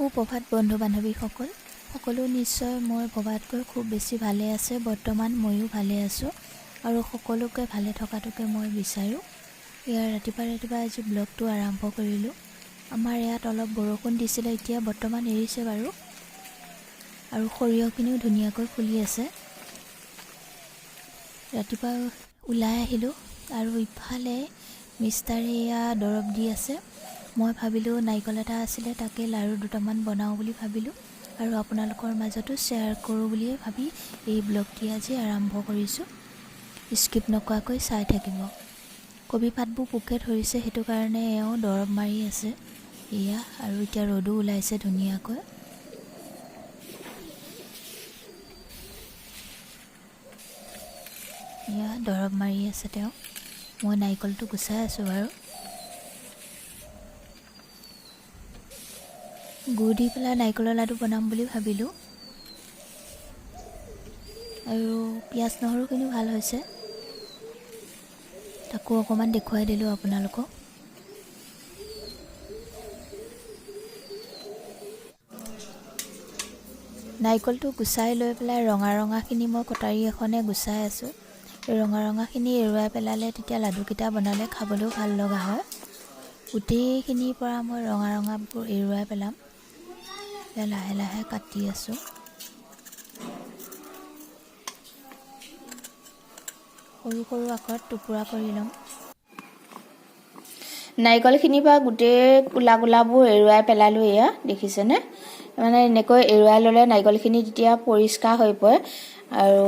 সুপ্ৰভাত বন্ধু বান্ধৱীসকল, সকলো নিশ্চয় মোৰ ভবাতকৈ খুব বেছি ভালে আছে। বৰ্তমান ময়ো ভালে আছোঁ আৰু সকলোকে ভালে থকাটোকে মই বিচাৰোঁ। ৰাতিপুৱা আজি ব্লগটো আৰম্ভ কৰিলোঁ। আমাৰ ইয়াত অলপ বৰষুণ দিছিলে, এতিয়া বৰ্তমান এৰিছে বাৰু, আৰু সৰিয়হখিনিও ধুনীয়াকৈ ফুলি আছে। ৰাতিপুৱা ওলাই আহিলোঁ আৰু ইফালে মিষ্টাৰে দৰৱ দি আছে। মই ভাবিলোঁ নাৰিকল এটা আছিলে, তাকে লাড়ু দুটামান বনাওঁ বুলি ভাবিলোঁ আৰু আপোনালোকৰ মাজতো শ্বেয়াৰ কৰোঁ বুলিয়ে ভাবি এই ব্লগটি আজি আৰম্ভ কৰিছোঁ। স্কিপ নকৰাকৈ চাই থাকিব। কবি পাতবোৰ পোকে ধৰিছে, সেইটো কাৰণে এওঁ দৰৱ মাৰি আছে আৰু এতিয়া ৰ'দো ওলাইছে ধুনীয়াকৈ। দৰৱ মাৰি আছে তেওঁ। মই নাৰিকলটো গুচাই আছোঁ বাৰু। গুড় দি পেলাই নাৰিকলৰ লাডু বনাম বুলি ভাবিলোঁ, আৰু পিঁয়াজ নহৰুখিনিও ভাল হৈছে, তাকো অকণমান দেখুৱাই দিলোঁ আপোনালোকক। নাৰিকলটো গুচাই লৈ পেলাই ৰঙাখিনি মই কটাৰী এখনে গুচাই আছোঁ। ৰঙাখিনি এৰুৱাই পেলালে তেতিয়া লাডুকেইটা বনালে খাবলৈও ভাল লগা হয়। গোটেইখিনিৰ পৰা মই ৰঙাবোৰ এৰুৱাই পেলাম। লাহে লাহে কাটি আছোঁ। সৰু সৰু আকাৰত টুকুৰা কৰি ল'ম। নাৰিকলখিনিৰ পৰা গোটেই কোলাবোৰ এৰুৱাই পেলালোঁ। দেখিছেনে? মানে এনেকৈ এৰুৱাই ল'লে নাৰিকলখিনি তেতিয়া পৰিষ্কাৰ হৈ পৰে আৰু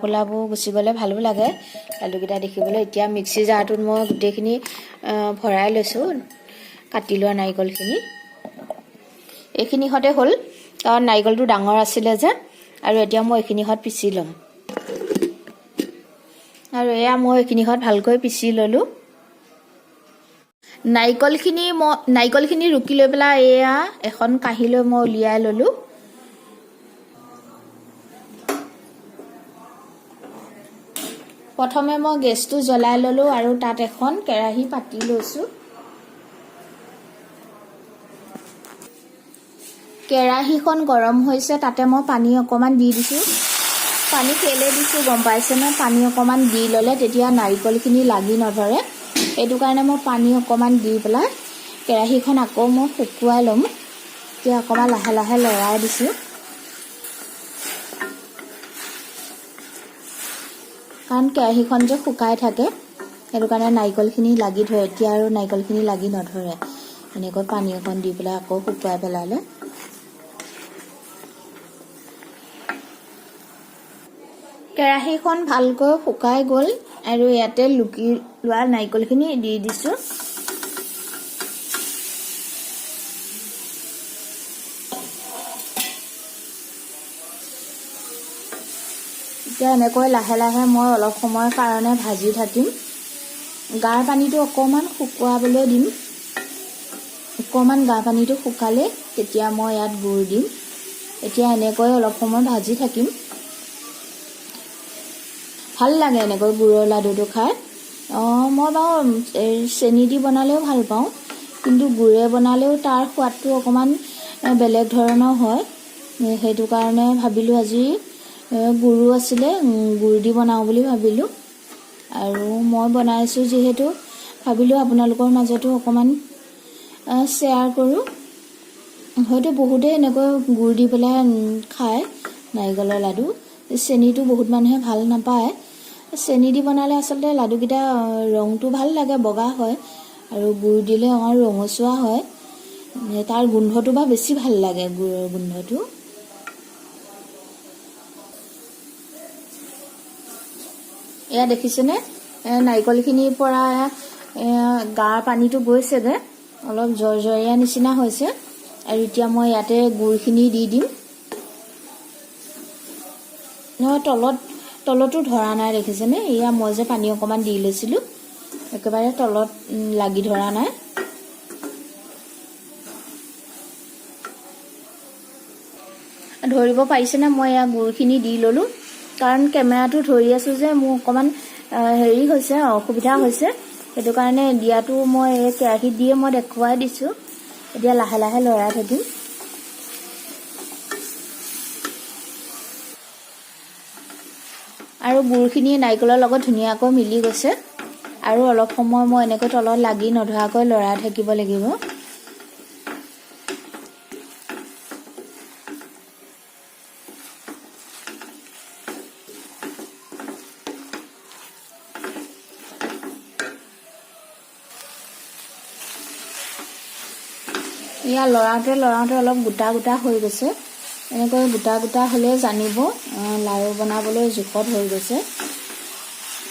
কোলাবোৰ গুচি গ'লে ভালো লাগে লাডুকেইটা দেখিবলৈ। এতিয়া মিক্সি জাৰটোত মই গোটেইখিনি ভৰাই লৈছোঁ, কাটি লোৱা নাৰিকলখিনি। এইখিনিহঁতে হ'ল, কাৰণ নাৰিকলটো ডাঙৰ আছিলে যে, আৰু এতিয়া মই এইখিনিহঁত পিচি ল'ম। আৰু মই এইখিনিহঁত ভালকৈ পিচি ল'লোঁ। নাৰিকলখিনি ৰুকি লৈ পেলাই এখন কাঁহীলৈ মই উলিয়াই ল'লোঁ। প্ৰথমে মই গেছটো জ্বলাই ল'লোঁ আৰু তাত এখন কেৰাহী পাতি লৈছোঁ। কেৰাহীখন গৰম হৈছে, তাতে মই পানী অকণমান দি দিছোঁ। পানী কেলে দিছোঁ গম পাইছেনে? পানী অকণমান দি ল'লে তেতিয়া নাৰিকলখিনি লাগি নধৰে, সেইটো কাৰণে মই পানী অকণমান দি পেলাই কেৰাহীখন আকৌ মই শুকুৱাই ল'ম। এতিয়া অকণমান লাহে লাহে লৰাই দিছোঁ, কাৰণ কেৰাহীখন যে শুকাই থাকে, সেইটো কাৰণে নাৰিকলখিনি লাগি ধৰে। এতিয়া আৰু নাৰিকলখিনি লাগি নধৰে, এনেকৈ পানী অকণ দি পেলাই আকৌ শুকুৱাই পেলালে। কেৰাহীখন ভালকৈ শুকাই গ'ল আৰু ইয়াতে লুকি লোৱা নাৰিকলখিনি দি দিছোঁ। এতিয়া এনেকৈ লাহে লাহে মই অলপ সময়ৰ কাৰণে ভাজি থাকিম। গাৰ পানীটো অকণমান শুকুৱাবলৈ দিম। অকণমান গাৰ পানীটো শুকালে তেতিয়া মই ইয়াত গুড় দিম। এতিয়া এনেকৈ অলপ সময় ভাজি থাকিম। ভাল লাগে এনেকৈ গুড়ৰ লাডুটো খাই। মই বাৰু চেনি দি বনালেও ভাল পাওঁ, কিন্তু গুড়ে বনালেও তাৰ সোৱাদটো অকণমান বেলেগ ধৰণৰ হয়। সেইটো কাৰণে ভাবিলোঁ আজি গুড়ো আছিলে, গুড় দি বনাওঁ বুলি ভাবিলোঁ। আৰু মই বনাইছোঁ যিহেতু ভাবিলোঁ আপোনালোকৰ মাজতো অকণমান শ্বেয়াৰ কৰোঁ। হয়তো বহুতেই এনেকৈ গুড় দি পেলাই খায় নাৰিকলৰ লাডু। চেনিটো বহুত মানুহে ভাল নাপায়। চেনি দি বনালে আচলতে লাডুকেইটা ৰংটো ভাল লাগে, বগা হয়, আৰু গুড় দিলে অকণ ৰঙচুৱা হয়। তাৰ গোন্ধটো বা বেছি ভাল লাগে, গুড়ৰ গোন্ধটো। দেখিছেনে? নাৰিকলখিনিৰ পৰা গাৰ পানীটো গৈছেগৈ, অলপ জৰজৰীয়া নিচিনা হৈছে। আৰু এতিয়া মই ইয়াতে গুড়খিনি দি দিম। তলতো ধৰা নাই, দেখিছেনে? মই যে পানী অকণমান দি লৈছিলোঁ, একেবাৰে তলত লাগি ধৰা নাই। ধৰিব পাৰিছেনে? মই গুড়খিনি দি ল'লোঁ, কাৰণ কেমেৰাটো ধৰি আছোঁ যে মোৰ অকণমান হৈছে, অসুবিধা হৈছে। সেইটো কাৰণে দিয়াটো মই কেৰাহীত দিয়ে মই দেখুৱাই দিছোঁ। এতিয়া লাহে লাহে লৰাই থাকিম। আৰু গুড়খিনি নাৰিকলৰ লগত ধুনীয়াকৈ মিলি গৈছে আৰু অলপ সময় মই এনেকৈ তলত লাগি নধৰাকৈ লৰাই থাকিব লাগিব ইয়া লৰাওঁতে অলপ গোটা গোটা হৈ গৈছে এনেকৈ গোটা গোটা হ'লে জানিব লাৰু বনাবলৈ জোখত হৈ গৈছে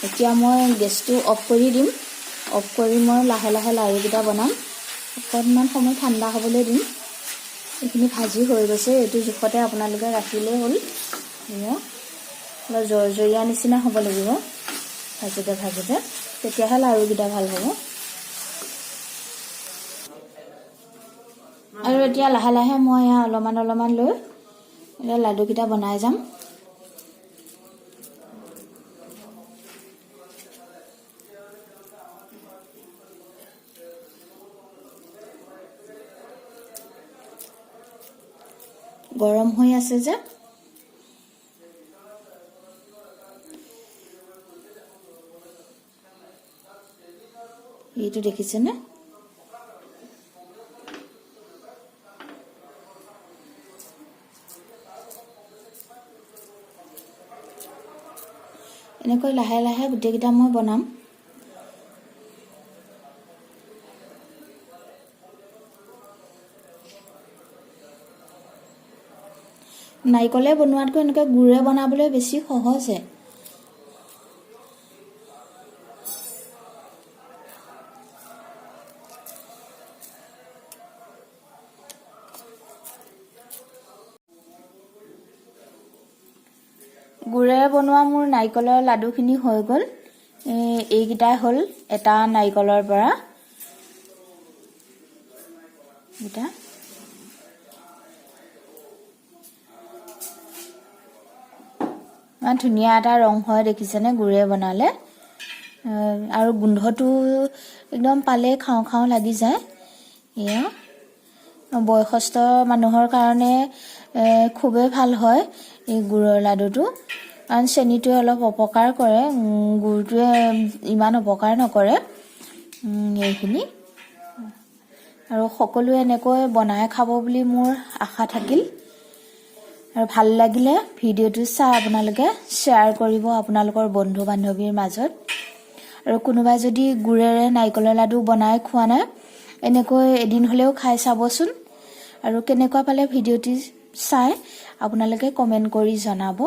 এতিয়া মই গেছটো অফ কৰি দিম অফ কৰি মই লাহে লাহে লাৰুকেইটা বনাম অকণমান সময় ঠাণ্ডা হ'বলৈ দিম এইখিনি ভাজি হৈ গৈছে এইটো জোখতে আপোনালোকে ৰাখিলেই হ'ল অলপ জৰজৰীয়া নিচিনা হ'ব লাগিব ভাজোতে তেতিয়াহে লাৰুকেইটা ভাল হ'ব আৰু এতিয়া লাহে লাহে মই অলপমান লৈ এতিয়া লাডুকেইটা বনাই যাম গৰম হৈ আছে যে এইটো দেখিছেনে এনেকৈ লাহে লাহে গোটেইকেইটা মই বনাম নাৰিকলে বনোৱাতকৈ এনেকৈ গুড়ে বনাবলৈ বেছি সহজ গুড়েৰে বনোৱা মোৰ নাৰিকলৰ লাডুখিনি হৈ গ'ল এইকেইটাই হ'ল এটা নাৰিকলৰ পৰা এটা ধুনীয়া এটা ৰং হয় দেখিছেনে গুড়ে বনালে আৰু গোন্ধটো একদম পালে খাওঁ খাওঁ লাগি যায় এয়া বয়সস্থ মানুহৰ কাৰণে খুবেই ভাল হয় এই গুড়ৰ লাডুটো কাৰণ চেনিটোৱে অলপ অপকাৰ কৰে গুড়টোৱে ইমান অপকাৰ নকৰে এইখিনি আৰু সকলোৱে এনেকৈ বনাই খাব বুলি মোৰ আশা থাকিল আৰু ভাল লাগিলে ভিডিঅ'টো চাই আপোনালোকে শ্বেয়াৰ কৰিব আপোনালোকৰ বন্ধু বান্ধৱীৰ মাজত আৰু কোনোবাই যদি গুড়েৰে নাৰিকলৰ লাডু বনাই খোৱা নাই এনেকৈ এদিন হ'লেও খাই চাবচোন আৰু কেনেকুৱা পালে ভিডিঅ'টি চাই আপোনালোকে কমেন্ট কৰি জনাব